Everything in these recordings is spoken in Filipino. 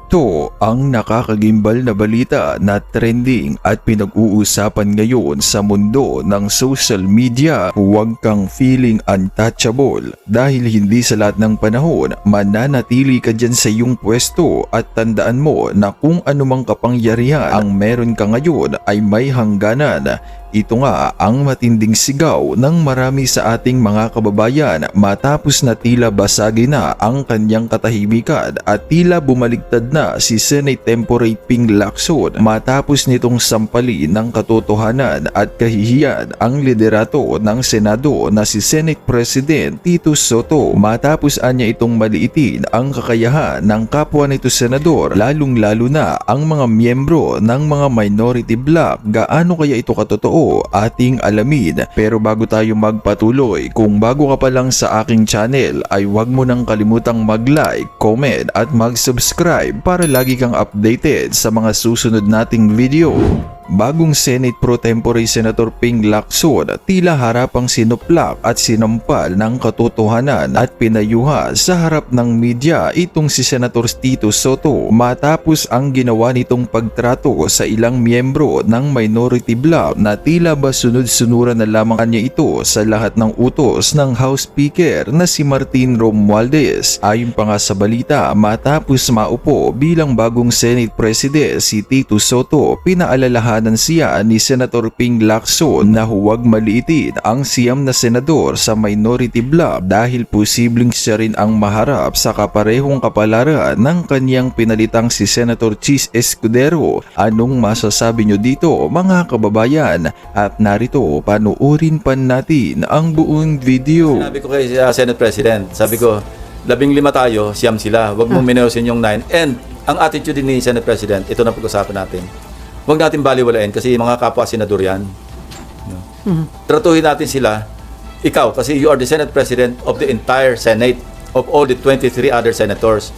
Ito ang nakakagimbal na balita na trending at pinag-uusapan ngayon sa mundo ng social media. Huwag kang feeling untouchable dahil hindi sa lahat ng panahon mananatili ka dyan sa iyong pwesto at tandaan mo na kung anumang kapangyarihan ang meron ka ngayon ay may hangganan. Ito nga ang matinding sigaw ng marami sa ating mga kababayan matapos na tila basagin na ang kanyang katahimikan at tila bumaligtad na si Senate Temporary Ping Lacson matapos nitong sampalin ng katotohanan at kahihiyan ang liderato ng Senado na si Senate President Tito Soto matapos anya itong maliitin ang kakayahan ng kapwa nito senador lalong-lalo na ang mga miyembro ng mga minority bloc. Gaano kaya ito katotoo? Ating alamin. Pero bago tayo magpatuloy, kung bago ka pa lang sa aking channel ay huwag mo nang kalimutang mag-like, comment at mag-subscribe para lagi kang updated sa mga susunod nating video. Bagong Senate Pro Tempore Senator Ping Lacson tila harapang sinuplak at sinampal ng katotohanan at pinayuha sa harap ng media itong si Senator Tito Soto matapos ang ginawa nitong pagtrato sa ilang miyembro ng minority bloc na tila ba sunod-sunuran na lamang kanya ito sa lahat ng utos ng House Speaker na si Martin Romualdez. Ayon pa nga sa balita, matapos maupo bilang bagong Senate President si Tito Soto, pinaalalahan siya ni Senator Ping Lacson na huwag maliitin ang siyam na senador sa minority bloc dahil posibleng siya rin ang maharap sa kaparehong kapalaran ng kanyang pinalitang si Senator Chis Escudero. Anong masasabi nyo dito mga kababayan? At narito, panuorin pa natin ang buong video. Sabi ko kay Senate President, sabi ko 15 tayo, siyam sila, huwag mong minusin yung 9. And ang attitude ni Senate President, ito na pag-usapan natin. Huwag natin baliwalain kasi mga kapwa senador yan. Tratuhin natin sila, ikaw, kasi you are the Senate President of the entire Senate, of all the 23 other senators.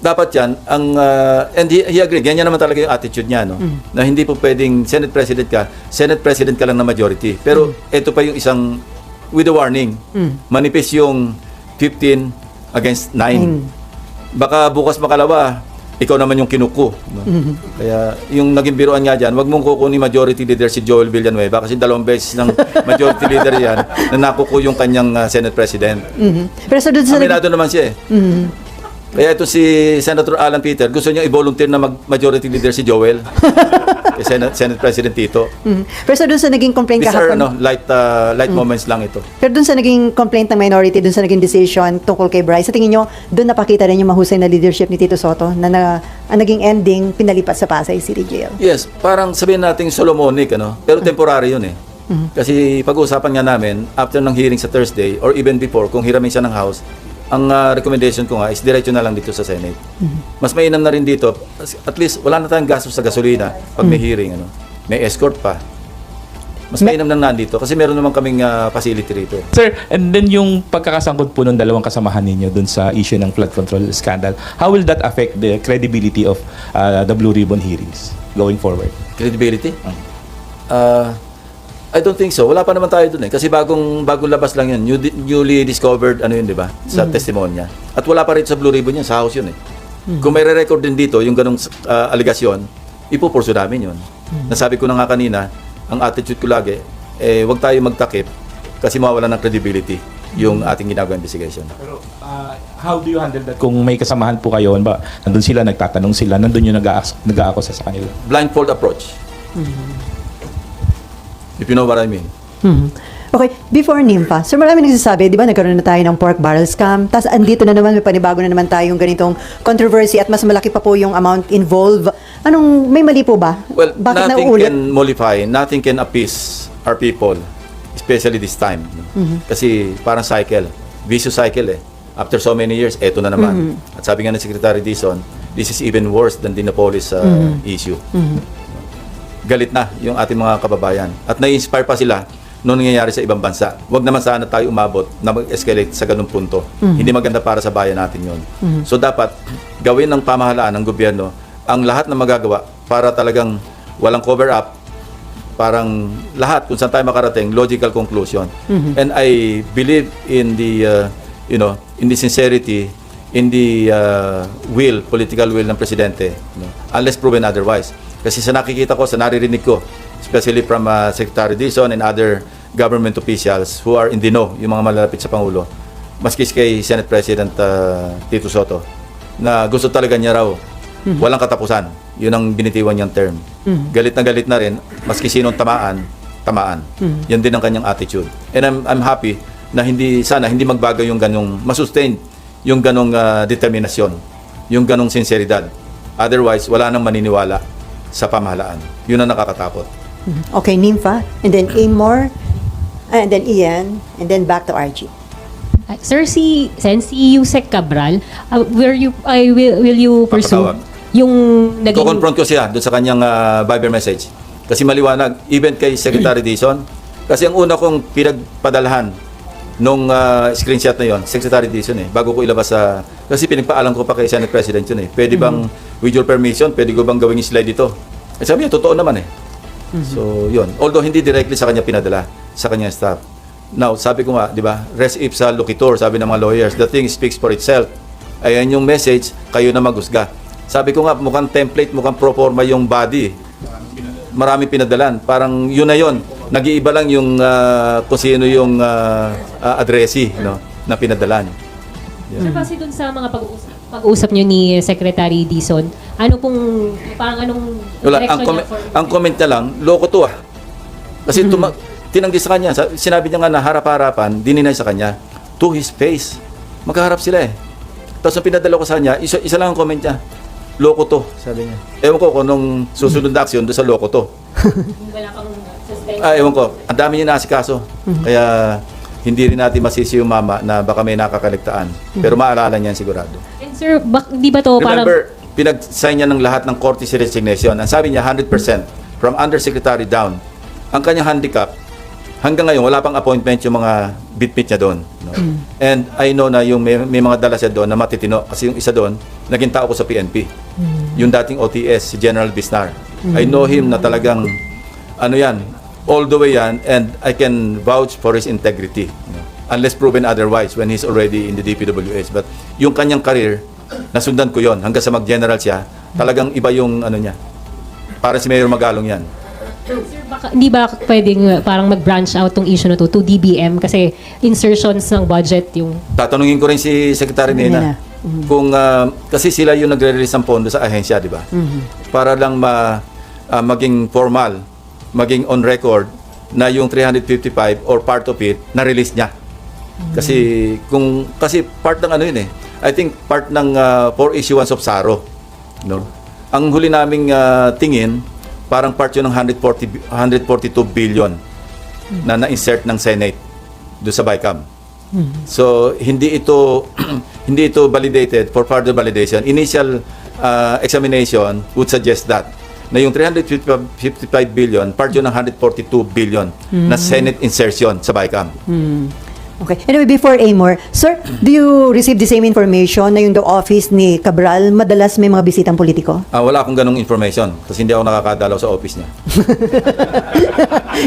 Dapat yan, and he agreed, ganyan naman talaga yung attitude niya, no? Na hindi po pwedeng Senate President ka lang na majority. Pero ito pa yung isang, with a warning, manipis yung 15 against 9. Baka bukas makalawa, ikaw naman yung kinuko. No? Kaya yung naging biruan nga dyan, wag mong kukunin majority leader si Joel Villanueva kasi 2 beses ng majority leader yan na nakuko yung kanyang Senate President. Pero so aminado naman siya eh. Kaya ito si Senator Alan Peter, gusto niya i-volunteer na majority leader si Joel. Senate President Tito. Pero so dun sa naging complaint kahapon, light moments lang ito. pero dun sa naging complaint ng minority, dun sa naging decision tungkol kay Bryce, sa tingin nyo, dun napakita rin yung mahusay na leadership ni Tito Soto na ang naging ending, pinalipat sa Pasay City Jail. Yes, parang sabihin natin Solomonic, ano? Pero temporary yun eh. Kasi pag-uusapan nga namin, after ng hearing sa Thursday, or even before, kung hiramin siya ng House, ang recommendation ko nga is diretso na lang dito sa Senate. Mas mainam na rin dito. At least wala na tayong gastos sa gasolina pag may hearing. Ano? May escort pa. Mas mainam na nandito kasi meron naman kaming facility rito. Sir, and then yung pagkakasangkot po ng dalawang kasamahan ninyo dun sa issue ng flood control scandal, how will that affect the credibility of the Blue Ribbon hearings going forward? Credibility? I don't think so. Wala pa naman tayo dun eh. Kasi bagong labas lang yun. Newly discovered, ano yun, di ba? Sa testimonya. At wala pa rin sa Blue Ribbon yun. Sa House yun eh. Kung may re-record din dito, yung ganong aligasyon, ipupurso namin yun. Nasabi ko na nga kanina, ang attitude ko lagi, wag tayo magtakip kasi mawala ng credibility yung ating ginagawa investigation. Pero how do you handle that? Kung may kasamahan po kayo, ba, nandun sila, nagtatanong sila, nandun yung nag-aakusa sa kanila? Blindfold approach. If you know what I mean. Okay, before NIMPA, so marami nagsasabi, di ba, nagkaroon na tayo ng pork barrel scam, tapos andito na naman, may panibago na naman tayong ganitong controversy at mas malaki pa po yung amount involved. May mali po ba? Well, Bakit nothing nauulit? can mollify, nothing can appease our people, especially this time. Kasi parang cycle, vicious cycle eh. After so many years, eto na naman. At sabi nga ng Secretary Dizon, this is even worse than the Dinopolis issue. Galit na yung ating mga kababayan. At na-inspire pa sila noong nangyayari sa ibang bansa. Huwag naman sana tayo umabot na mag-escalate sa ganung punto. Hindi maganda para sa bayan natin yon. So dapat gawin ng pamahalaan ng gobyerno ang lahat na magagawa para talagang walang cover-up, parang lahat kung saan tayo makarating, logical conclusion. And I believe in the in the sincerity political will ng presidente, no? Unless proven otherwise. Kasi sa nakikita ko, sa naririnig ko, especially from Secretary Dizon and other government officials who are in the know, yung mga malalapit sa Pangulo, maski kay Senate President Tito Soto, na gusto talaga niya raw walang katapusan. Yun ang binitiwan niyang term. Galit na rin, maski sinong tamaan. Yan din ang kanyang attitude. And I'm happy na sana hindi magbago yung ganong, masustain yung ganong determinasyon, yung ganong sinseridad. Otherwise, wala nang maniniwala sa pamahalaan. Yun ang nakakatakot. Okay, Nympha, and then Amor, and then Ian, and then back to RG. Sir, si Yusek Cabral, will you pursue Papatawag. yung naging... Ko-confront ko siya doon sa kanyang Viber message. Kasi maliwanag, even kay Secretary Dizon, kasi ang una kong pinagpadalahan nung screenshot na yon, Secretary Dizon bago ko ilabas sa... Kasi pinagpaalam ko pa kay Senate President yun Pwede bang, with your permission, pwede ko bang gawing slide ito? Sabi niya, totoo naman So, yun. Although hindi directly sa kanya pinadala, sa kanya staff. Now, sabi ko nga, di ba, res ipsa loquitur, sabi ng mga lawyers, the thing speaks for itself. Ayan yung message, kayo na maghusga. Sabi ko nga, mukhang template, mukhang proforma yung body. Marami pinadalan. Parang yun na yun. Nag-iiba lang yung kung sino yung addressee na pinadalan. Sir, kasi dun sa mga pag-uusap nyo ni Secretary Dizon, anong Wala, direction niya ang comment niya lang, loko to Kasi tinanggi sa kanya, sinabi niya nga na harap-harapan, dininay sa kanya, to his face. Magkaharap sila Tapos ang pinadala ko sa kanya, isa lang ang comment niya, loko to, sabi niya. Ewan ko kung nung susunod na aksyon doon sa loko to. wala pang suspension? Ewan ko, ang dami niya naasikaso. Kaya hindi rin natin masisi yung mama na baka may nakakaligtaan. Pero maalala niyan sigurado. And sir, di ba to parang... Remember, pinag-sign niya ng lahat ng courtesy resignation. Ang sabi niya, 100% from undersecretary down. Ang kanyang handicap, hanggang ngayon, wala pang appointment yung mga bitbit niya doon. And I know na yung may mga dala siya doon na matitino. Kasi yung isa doon, naging tao ko sa PNP. Yung dating OTS, si General Bisnar. I know him na talagang, all the way yan, and I can vouch for his integrity. Unless proven otherwise when he's already in the DPWH. But yung kanyang career, nasundan ko yon hanggang sa mag-general siya, talagang iba yung niya. Para si Mayor Magalong yan. Sir, hindi ba pwedeng parang mag-branch out tong issue na to DBM kasi insertions ng budget yung... Tatanungin ko rin si Secretary Nena kung kasi sila yung nagre-release ng pondo sa ahensya, di ba? Para lang maging formal, maging on record na yung 355 or part of it na-release niya. Kasi part ng I think part ng for issuance of SARO, Ang huli naming tingin, parang part yun ng 142 billion na na-insert ng Senate do sa BICAM. So hindi ito validated for further validation. Initial examination would suggest that na yung 355 billion, part yun ng 142 billion na Senate insertion sa BICAM. Okay. Anyway, before Amor, sir, do you receive the same information na yung the office ni Cabral madalas may mga bisitang politiko? Wala akong ganong information kasi hindi ako nakakadalaw sa office niya.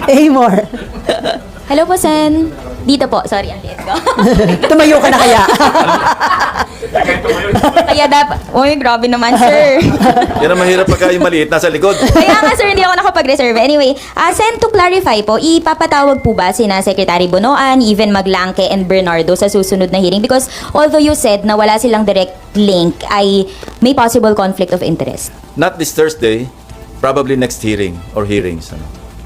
Amor. Hello po, Sen. Dito po. Sorry, ang liit ko. Tumayo ka na kaya? Kaya dapat... Uy, grabe naman, sir. Yan ang mahirap pagka yung maliit nasa likod. Kaya nga, sir, hindi ako nakapag-reserve. Anyway, Sen, to clarify po, ipapatawag po ba sina Secretary Bonoan, even Maglangke and Bernardo sa susunod na hearing? Because although you said na wala silang direct link, ay may possible conflict of interest. Not this Thursday, probably next hearing or hearings.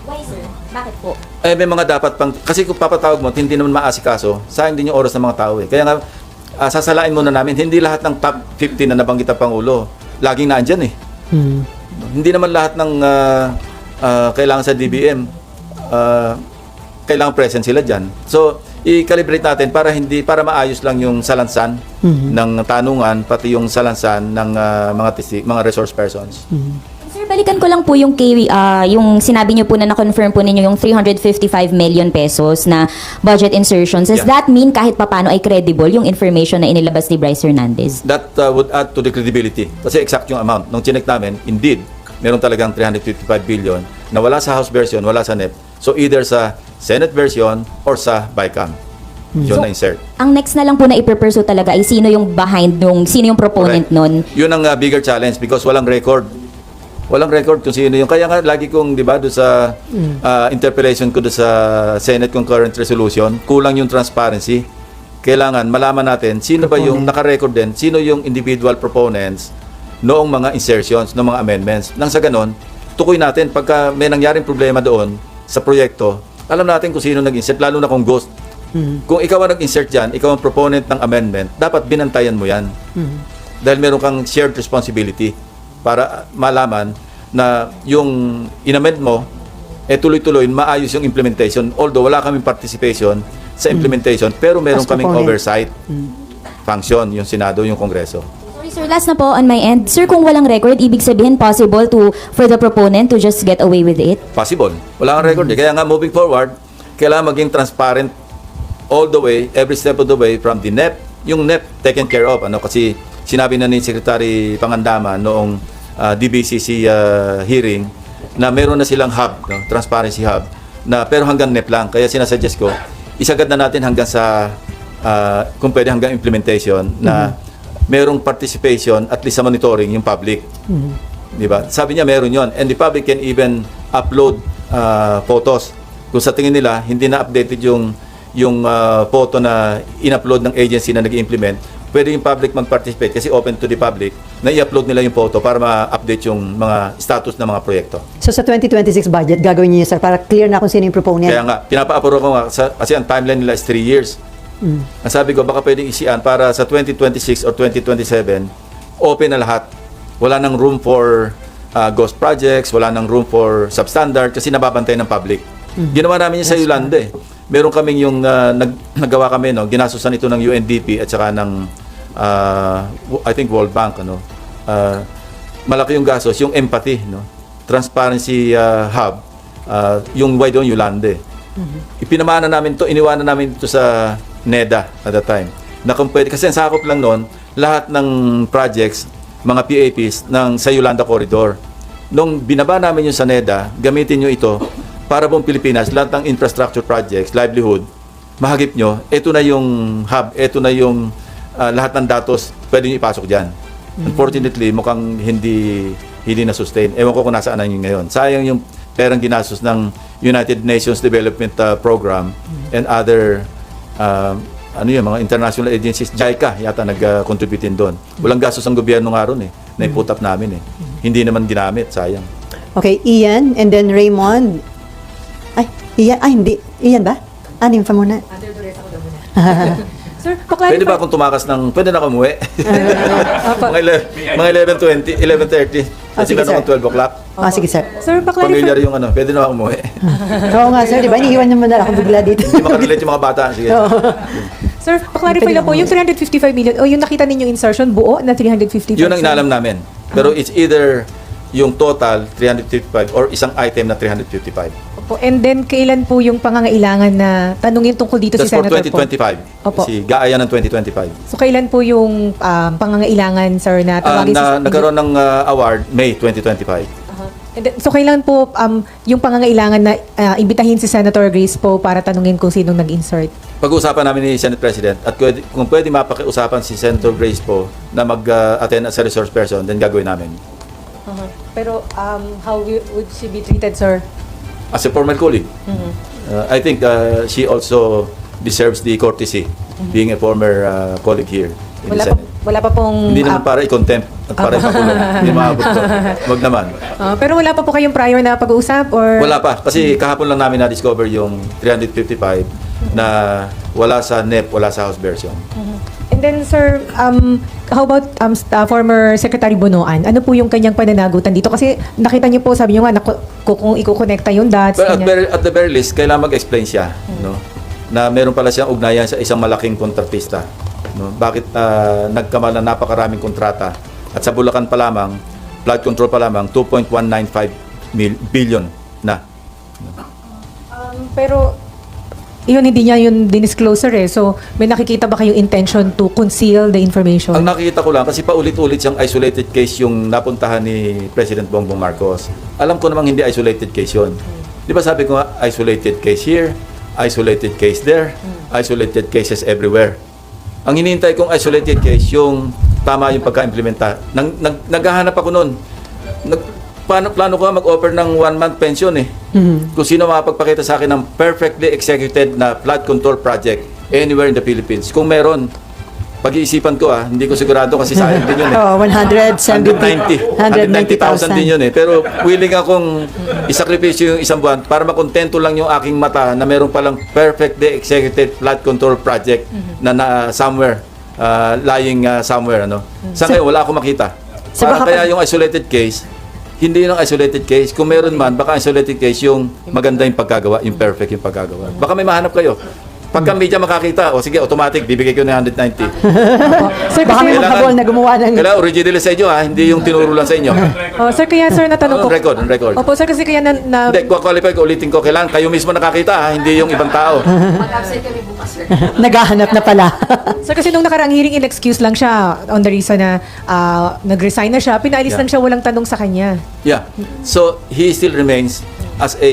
Why, sir? Bakit po? May mga dapat pang... Kasi kung papatawag mo, hindi naman maasikaso, sayang din yung oras ng mga tao Kaya nga, sasalain muna namin, hindi lahat ng top 50 na nabanggit ang Pangulo, laging naandyan Hindi naman lahat ng kailangan sa DBM, kailangan present sila dyan. So, i-calibrate natin para maayos lang yung salansan ng tanungan, pati yung salansan ng mga resource persons. Sir, balikan ko lang po yung yung sinabi niyo po na na-confirm po ninyo yung 355 million pesos na budget insertions. Does that mean kahit papano ay credible yung information na inilabas ni Bryce Hernandez? That would add to the credibility. Kasi exact yung amount. Nung chinek namin, indeed, meron talagang 355 billion na wala sa House version, wala sa NEP. So either sa Senate version or sa BICAM. Yun na insert. Ang next na lang po na ipursue talaga ay sino yung behind sino yung proponent Correct. nun. Yun ang bigger challenge because walang record. Walang record kung sino yung... Kaya nga lagi kong, di ba, doon sa interpellation ko doon sa Senate Concurrent Resolution, kulang yung transparency. Kailangan malaman natin sino ba yung naka-record din, sino yung individual proponents noong mga insertions, noong mga amendments. Nang sa ganon, tukoy natin pagka may nangyaring problema doon sa proyekto, alam natin kung sino nag-insert, lalo na kung ghost. Kung ikaw ang nag-insert dyan, ikaw ang proponent ng amendment, dapat binantayan mo yan. Dahil meron kang shared responsibility para malaman na yung inamend mo, tuloy-tuloy, maayos yung implementation. Although wala kaming participation sa implementation, pero meron As kaming proponent. oversight function, yung Senado, yung Kongreso. Sorry sir, last na po on my end. Sir, kung walang record, ibig sabihin possible for the proponent to just get away with it? Possible. Wala kang record. Kaya nga, moving forward, kailangan maging transparent all the way, every step of the way from the NEP. Yung NEP, taken care of. Kasi sinabi na ni Secretary Pangandama noong DBCC hearing na meron na silang hub, transparency hub, pero hanggang NEP lang. Kaya sinasuggest ko, isagad na natin hanggang sa, kung pwede hanggang implementation, na merong participation at least sa monitoring yung public. Diba? Sabi niya meron yon, and the public can even upload photos. Kung sa tingin nila hindi na updated yung photo na in-upload ng agency na nag-implement, pwede yung public mag-participate kasi open to the public na i-upload nila yung photo para ma-update yung mga status ng mga proyekto. So sa 2026 budget, gagawin niyo sir para clear na kung sino yung proponent. Kaya nga, pinapaapuro ko nga kasi ang timeline nila is 3 years. Ang sabi ko, baka pwedeng isian para sa 2026 or 2027, open na lahat. Wala nang room for ghost projects, wala nang room for substandard kasi nababantay ng public. Ginawa namin yun sa Yolanda eh. Meron kaming yung naggawa kami, ginasusan ito ng UNDP at saka ng I think World Bank, malaki yung gastos, yung empathy, transparency hub, yung why doon Yolanda eh. Ipinamana namin to, iniwanan namin ito sa NEDA at that time. Na kung pwede, kasi ang sakop lang noon, lahat ng projects, mga PAPs sa Yolanda Corridor. Nung binaba namin yung sa NEDA, gamitin nyo ito para buong Pilipinas, lahat ng infrastructure projects, livelihood, mahagip nyo, ito na yung hub, ito na yung lahat ng datos, pwede nyo ipasok dyan. Unfortunately, mukhang hindi na-sustain. Ewan ko kung nasaan na yun ngayon. Sayang yung perang ginastos ng United Nations Development Program and other mga international agencies. JICA yata nag-contribute din doon. Walang gastos ang gobyerno nga ron na-put up namin Hindi naman ginamit, sayang. Okay, Ian and then Raymond. Hindi. Ian ba? Nympha muna. Sir, Pwede ba akong tumakas pwede na ako umuwi? mga 11:20, 11:30. sige, Sila naman sir. 12 o'clock. Sige sir. Sir, Familiar yung pwede na ako umuwi. Oo nga sir, di ba? Iniiwan naman na ako bigla dito. Hindi makarelate yung mga bata. Sige. Sir, pa-clarify lang po, yung 355 million, o yung nakita ninyo insertion, buo na 355? Yun ang inalam namin. Pero it's either yung total 355 or isang item na 355. Opo. And then, kailan po yung pangangailangan na tanungin tungkol dito That's si for Senator po? 2025. Opo. Si gaaya ng 2025. So, kailan po yung pangangailangan, sir, na tawagin Nagkaroon ng award May 2025. And then, so, kailan po yung pangangailangan na imbitahin si Senator Grace po para tanungin kung sinong nag-insert? Pag-uusapan namin ni Senate President at kung pwede mapakiusapan si Senator Grace po na mag-attend as a resource person, then gagawin namin. Pero, how would she be treated, sir? As a former colleague. I think she also deserves the courtesy being a former colleague here in the Senate. Wala pa pong... Hindi naman para i-contempt at para ipakulong. Hindi maabot to. Wag naman. Pero wala pa po kayong prior na pag-uusap or... Wala pa. Kasi kahapon lang namin na-discover yung 355 na wala sa NEP, wala sa House version. And then, sir, how about former Secretary Bonoan? Ano po yung kanyang pananagutan dito? Kasi nakita niyo po, sabi niyo nga, kung ikukonekta yung dots. But at the very least, kailangan mag-explain siya. No? Na meron pala siyang ugnayan sa isang malaking kontratista. No? Bakit nagkamala napakaraming kontrata? At sa Bulacan pa lamang, flood control pa lamang, 2.195 billion na. Pero, yun, hindi niya yung dinisclosure eh. So, may nakikita ba kayong intention to conceal the information? Ang nakikita ko lang, kasi paulit-ulit siyang isolated case yung napuntahan ni President Bongbong Marcos. Alam ko namang hindi isolated case yun. Di ba sabi ko nga, isolated case here, isolated case there, isolated cases everywhere. Ang hinihintay kong isolated case, yung tama yung pagka-implementa. Naghahanap ako noon. Plano ko mag-offer ng 1-month pension eh. Kung sino makapagpakita sa akin ng perfectly executed na flood control project anywhere in the Philippines. Kung meron, pag-iisipan ko hindi ko sigurado kasi sayang din yun eh. Oh, 190,000 din yun eh. Pero willing akong isakripisyo yung isang buwan para makontento lang yung aking mata na meron palang perfectly executed flood control project na somewhere, lying somewhere. Sa ngayon, wala akong makita. So Para baka kaya yung isolated case, hindi yun ang isolated case. Kung meron man, baka isolated case yung maganda yung pagkagawa, yung perfect yung pagkagawa. Baka may mahanap kayo. Pagka media makakita, sige, automatic, bibigay ko ng 190. Sir, Baka may kasi, maghabol na gumawa ng... Kailangan originally sa inyo, hindi yung tinuro lang sa inyo. sir, kaya sir, natanong ko. On record. Opo, sir, kasi kaya Hindi, qualify ko, ulitin ko. Kailangan kayo mismo nakakita, hindi yung ibang tao. Naghahanap na pala. Sir, kasi nung nakaraang hearing, in-excuse lang siya on the reason na nag-resign na siya. Pinaalis Yeah. lang siya, walang tanong sa kanya. Yeah. So, he still remains as a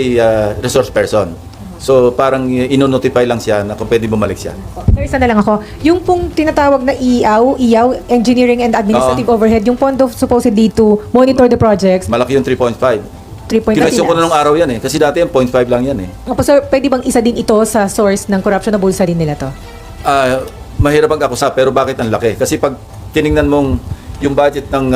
resource person. So, parang ino-notify lang siya na kung pwede bumalik siya. Sir, isa na lang ako. Yung pong tinatawag na IAW, Engineering and Administrative Overhead, yung pondo supposedly to monitor the projects, Malaki yung 3.5. 3.5. Kinwestiyon ko na nung araw yan eh. Kasi dati yung 0.5 lang yan eh. Opo, sir, pwede bang isa din ito sa source ng corruption na bulsa din nila to? Mahirap ang akusa, pero bakit ang laki? Kasi pag tiningnan mong yung budget ng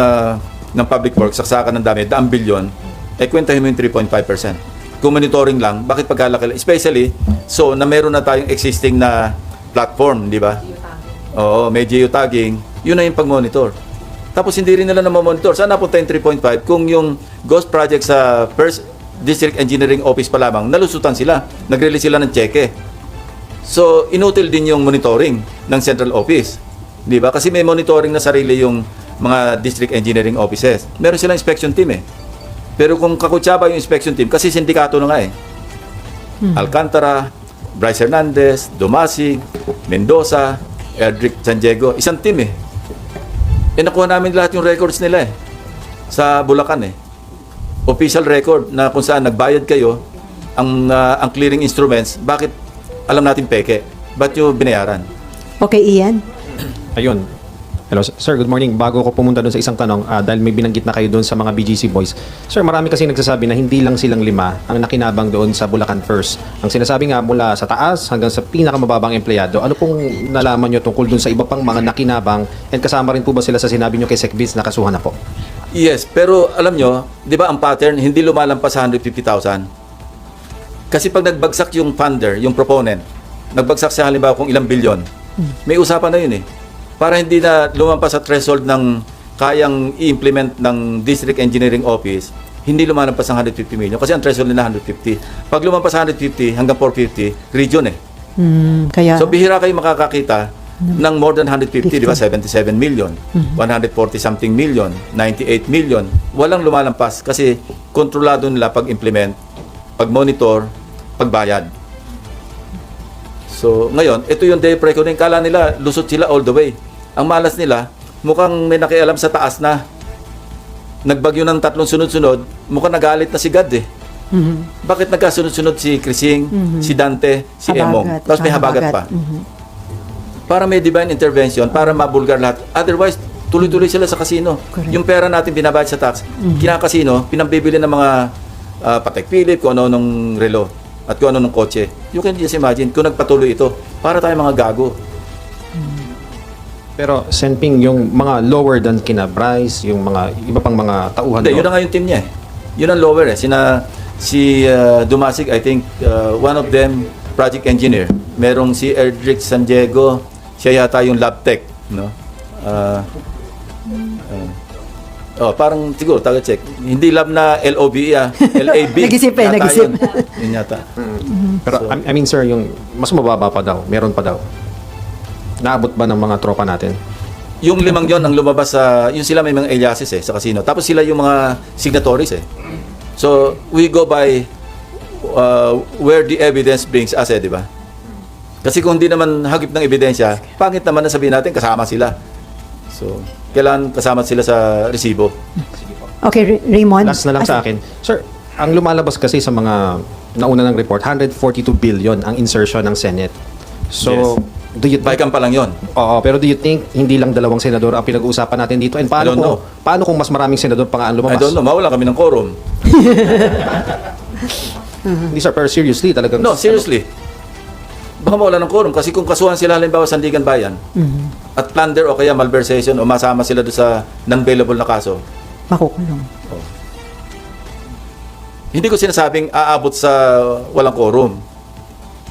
public works, saksakan ng dami, 1 billion, kwentahin mo yung 3.5%. Kung monitoring lang, bakit pagkalaki? Especially, so na meron na tayong existing na platform, di ba? Oo, may geotagging. Yun na yung pag-monitor. Tapos hindi rin nila na-monitor. Saan napunta yung 3.5? Kung yung ghost project sa First District Engineering Office pa lamang, nalusutan sila. Nag-release sila ng cheque. So, inutil din yung monitoring ng central office. Di ba? Kasi may monitoring na sarili yung mga district engineering offices. Meron silang inspection team eh. Pero kung kakutsaba yung inspection team, kasi sindikato na nga eh. Alcantara, Bryce Hernandez, Dumasig, Mendoza, Eldrick San Diego, isang team eh. Nakuha namin lahat yung records nila eh. Sa Bulacan eh. Official record na kung saan nagbayad kayo, ang clearing instruments, bakit alam natin peke? Ba't yung binayaran? Okay, Ian? Ayun. Hello, sir. Good morning. Bago ko pumunta doon sa isang tanong, dahil may binanggit na kayo doon sa mga BGC boys. Sir, marami kasi nagsasabi na hindi lang silang 5 ang nakinabang doon sa Bulacan First. Ang sinasabi nga mula sa taas hanggang sa pinakamababang empleyado. Ano pong nalaman nyo tungkol doon sa iba pang mga nakinabang and kasama rin po ba sila sa sinabi nyo kay Sec Vince na kasuhan na po? Yes, pero alam nyo, di ba ang pattern, hindi lumalampas sa 150,000? Kasi pag nagbagsak yung funder, yung proponent, nagbagsak siya halimbawa kung ilang bilyon, may usapan na yun eh. Para hindi na lumampas sa threshold ng kayang i-implement ng District Engineering Office, hindi lumalampas ng 150 million. Kasi ang threshold nila 150. Pag lumampas sa 150 hanggang 450, region eh. Kaya... So bihira kayo makakakita ng more than 150, di ba? 77 million, 140 something million, 98 million. Walang lumalampas kasi kontrolado nila pag-implement, pag-monitor, pagbayad. So, ngayon, ito yung day reckoning. Kala nila, lusot sila all the way. Ang malas nila, mukhang may nakialam sa taas na. Nagbagyo ng 3 sunod-sunod, mukhang nagalit na si God eh. Bakit nagkasunod-sunod si Crising, si Dante, si Emong? Tapos may habagat pa. Para may divine intervention, para mabulgar lahat. Otherwise, tuloy-tuloy sila sa casino. Correct. Yung pera natin binabayad sa tax, kinakasino, pinambibili ng mga Patek Philippe, kung ano nung relo, at kung ano nung kotse. You can just imagine kung nagpatuloy ito, para tayo mga gago. Pero, Senping, yung mga lower than kina Bryce, yung mga iba pang mga tauhan Hindi, yun na nga yung team niya eh. Yun ang lower eh. Si Dumasig, I think, one of them, project engineer. Merong si Eldrick San Diego, siya yata yung lab tech, no? Parang siguro, taga-check. Hindi lab na LOBE LAB. Nag-isip eh, Yata nag-isip. Yun yata. Pero, I mean, sir, yung mas mababa pa daw. Meron pa daw. Naabot ba ng mga tropa natin? Yung 5 yon ang lumabas sa, yung sila may mga aliases eh, sa casino. Tapos sila yung mga signatories eh. So, we go by where the evidence brings us eh, di ba? Kasi kung hindi naman hagip ng ebidensya, pangit naman na sabihin natin kasama sila. So, kailangan kasama sila sa resibo. Okay, Raymond? Last na lang sa akin. Sir, ang lumalabas kasi sa mga nauna ng report, 142 billion ang insertion ng Senate. So, do you Baikam pa lang yon. Oo, pero do you think hindi lang dalawang senador ang pinag-uusapan natin dito? And I don't know. paano kung mas maraming senador pa nga ang I lumabas? don't know, mawala kami ng quorum. Hindi sir, pero seriously talagang... No, seriously. Baka mawala ng quorum kasi kung kasuhan sila halimbawa Sandigan Bayan at plunder o kaya malversation o masama sila doon sa non-bailable na kaso, Makukulong. hindi ko sinasabing aabot sa walang quorum.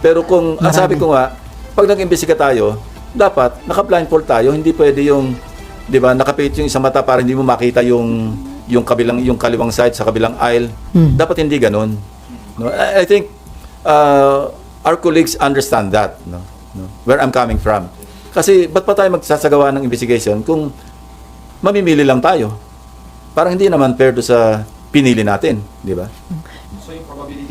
Pero kung, ang sabi ko nga, pag nag-imbestiga tayo, dapat naka-blindfold tayo, hindi pwede yung, di ba, nakapit yung isang mata para hindi mo makita yung kaliwang side sa kabilang aisle. Dapat hindi ganun. No? I think our colleagues understand that, no? Where I'm coming from. Kasi ba't pa tayo magsasagawa ng investigation kung mamimili lang tayo? Parang hindi naman fair do sa pinili natin, di ba?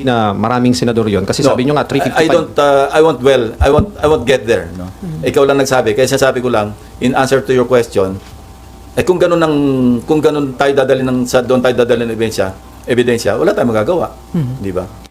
na maraming senador yon kasi sabi nyo nga 355. I won't get there, no. Ikaw lang nagsabi, kaya sabi ko lang in answer to your question, kung ganun tayo dadalhin doon tayo dadalhin ng ebidensya, wala tayong magagawa, di ba?